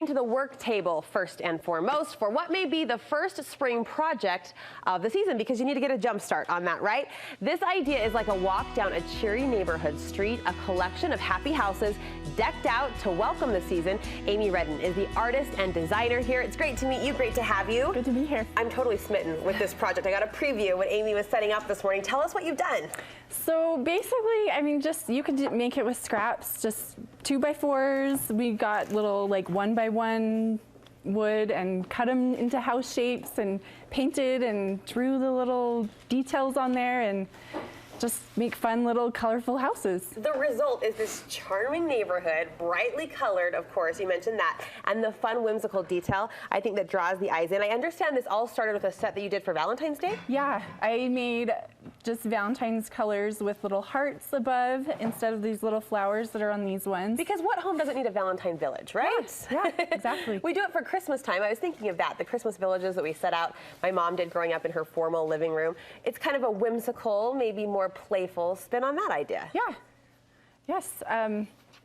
To the work table first and foremost for what may be the first spring project of the season, because you need to get a jump start on that, right? This idea is like a walk down a cheery neighborhood street, a collection of happy houses decked out to welcome the season. Amy Redden is the artist and designer here. It's great to meet you. Great to have you. Good to be here. I'm totally smitten with this project. I got a preview when Amy was setting up this morning. Tell us what you've done. So basically, I mean, just you could make it with scraps, just 2x4s. We got little like 1x1 wood and cut them into house shapes and painted and drew the little details on there and just make fun little colorful houses. The result is this charming neighborhood, brightly colored, of course, you mentioned that, and the fun, whimsical detail, I think, that draws the eyes in. I understand this all started with a set that you did for Valentine's Day? Yeah, I made just Valentine's colors with little hearts above instead of these little flowers that are on these ones. Because what home doesn't need a Valentine village, right? Yeah, exactly. We do it for Christmas time. I was thinking of that, the Christmas villages that we set out. My mom did growing up in her formal living room. It's kind of a whimsical, maybe more playful spin on that idea. Yeah. Yes.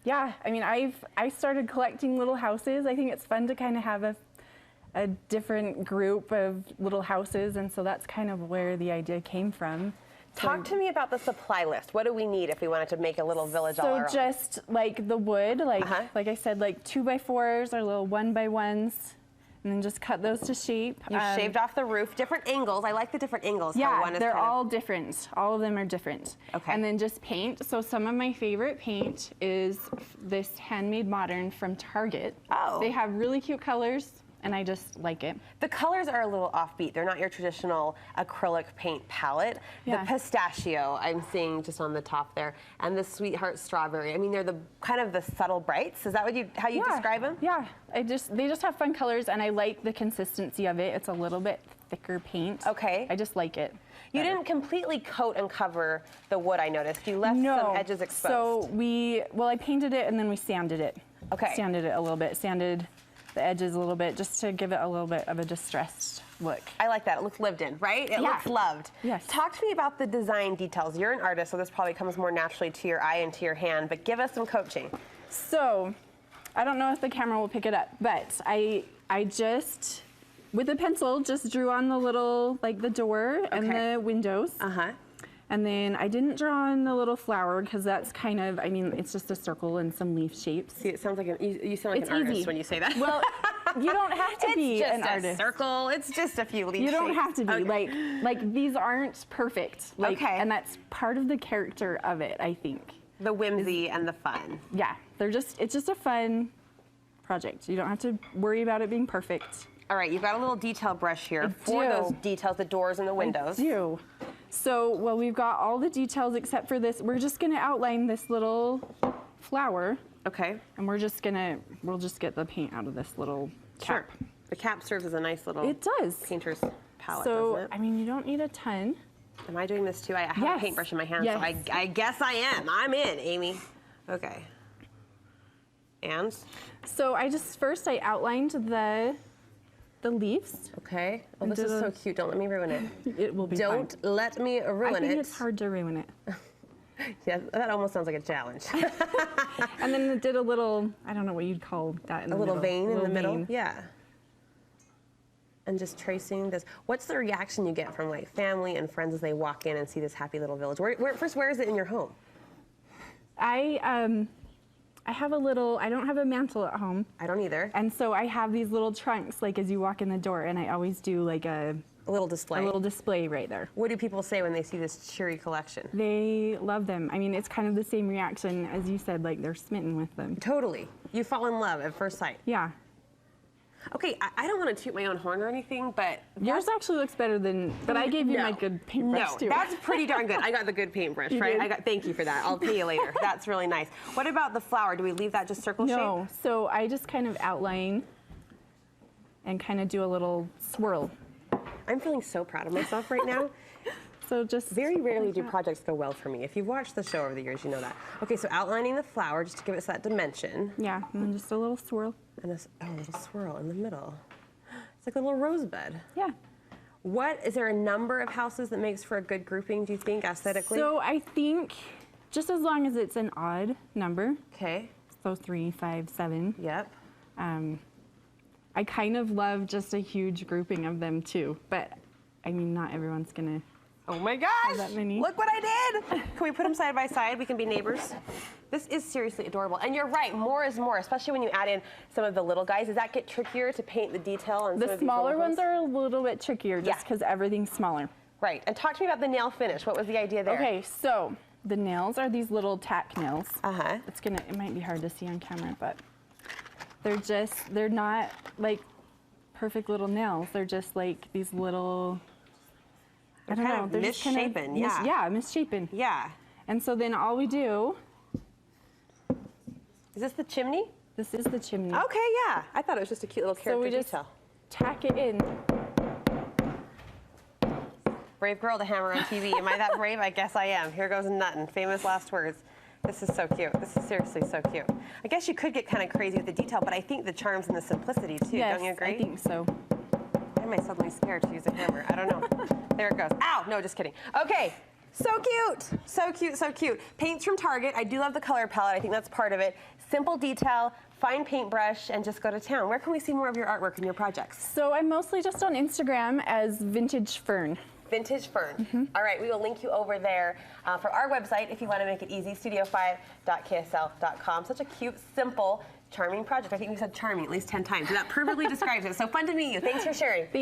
Yeah. I mean, I started collecting little houses. I think it's fun to kind of have a different group of little houses, and so that's kind of where the idea came from. Talk to me about the supply list. What do we need if we wanted to make a little village all our own? So just like the wood, like I said, like 2x4s or little 1x1s. And then just cut those to shape. You shaved off the roof, different angles. I like the different angles. Yeah, they're all different. All of them are different. Okay. And then just paint. So some of my favorite paint is this Handmade Modern from Target. Oh. They have really cute colors, and I just like it. The colors are a little offbeat. They're not your traditional acrylic paint palette. Yeah. The pistachio I'm seeing just on the top there, and the sweetheart strawberry. I mean, they're the kind of the subtle brights. Is that what how you describe them? Yeah. They just have fun colors, and I like the consistency of it. It's a little bit thicker paint. Okay. I just like it. You didn't completely coat and cover the wood, I noticed. You left some edges exposed. So I painted it and then we sanded it. Okay. Sanded it a little bit. Sanded the edges a little bit just to give it a little bit of a distressed look. I like that. It looks lived in, right? It looks loved. Yes. Talk to me about the design details. You're an artist, so this probably comes more naturally to your eye and to your hand, but give us some coaching. So, I don't know if the camera will pick it up, but I just, with a pencil, just drew on the little, like the door and the windows. And then I didn't draw on the little flower because that's kind of, I mean, it's just a circle and some leaf shapes. See, it sounds like you sound like an artist when you say that. Well, you don't have to be an artist. It's just a circle. It's just a few leaf shapes. You don't have to be. Like these aren't perfect. And that's part of the character of it, I think. The whimsy and the fun. Yeah, it's just a fun project. You don't have to worry about it being perfect. All right, you've got a little detail brush here for those details, the doors and the windows. I do. So, we've got all the details except for this. We're just going to outline this little flower. Okay. And we'll just get the paint out of this little cap. Sure. The cap serves as a nice little painter's palette, doesn't it? I mean, you don't need a ton. Am I doing this too? I have a paintbrush in my hand, so I guess I am. I'm in, Amy. Okay. And? So first I outlined the leaves. Okay. Oh, this is so cute. Don't let me ruin it. It will be fine. Don't let me ruin it. I think it's hard to ruin it. Yeah, that almost sounds like a challenge. And then it did a little, I don't know what you'd call that in the middle. A little vein in the middle? Yeah. And just tracing this. What's the reaction you get from like family and friends as they walk in and see this happy little village? Where is it in your home? I have I don't have a mantle at home. I don't either. And so I have these little trunks, like as you walk in the door, and I always do like a little display. A little display right there. What do people say when they see this cheery collection? They love them. I mean, it's kind of the same reaction as you said, like they're smitten with them. Totally. You fall in love at first sight. Yeah. Okay, I don't want to toot my own horn or anything, but yours actually looks better than. But I gave you my good paintbrush too. No, that's pretty darn good. I got the good paintbrush, right? Thank you for that. I'll pay you later. That's really nice. What about the flower? Do we leave that just circle shape? No. So I just kind of outline and kind of do a little swirl. I'm feeling so proud of myself right now. So just very rarely do projects go well for me. If you've watched the show over the years, you know that. Okay, so outlining the flower just to give us that dimension. Yeah, and then just a little swirl. And a little swirl in the middle. It's like a little rosebud. Yeah. Is there a number of houses that makes for a good grouping, do you think, aesthetically? So I think just as long as it's an odd number. Okay. So 3, 5, 7. Yep. I kind of love just a huge grouping of them too, but I mean, not everyone's gonna. Oh my gosh, that many. Look what I did. Can we put them side by side? We can be neighbors. This is seriously adorable. And you're right, more is more, especially when you add in some of the little guys. Does that get trickier to paint the detail on some of The these smaller little ones are a little bit trickier just Yeah. because everything's smaller. Right, and talk to me about the nail finish. What was the idea there? Okay, so the nails are these little tack nails. Uh-huh. It might be hard to see on camera, but they're not like perfect little nails. They're just like these little, I don't know. They're just kind of misshapen, yeah. Misshapen. Yeah. And so then all we do, Is this the chimney? this is the chimney. Okay, yeah. I thought it was just a cute little character So we just detail. tack it in. Brave girl to hammer on TV. Am I that brave? I guess I am. Here goes nuttin'. Famous last words. This is so cute. This is seriously so cute. I guess you could get kind of crazy with the detail, but I think the charm's in the simplicity too. Yes, Don't you agree? I think so. Why am I suddenly scared to use a hammer? I don't know. There it goes. Ow! No, just kidding. Okay. So cute. So cute, so cute. Paints from Target. I do love the color palette. I think that's part of it. Simple detail, fine paintbrush, and just go to town. Where can we see more of your artwork and your projects? So I'm mostly just on Instagram as Vintage Fern. Vintage Fern. All right, we will link you over there for our website if you want to make it easy, studio5.ksl.com. Such a cute, simple, charming project. I think we said charming at least 10 times. And that perfectly describes it. So fun to meet you. Thanks for sharing. Thanks.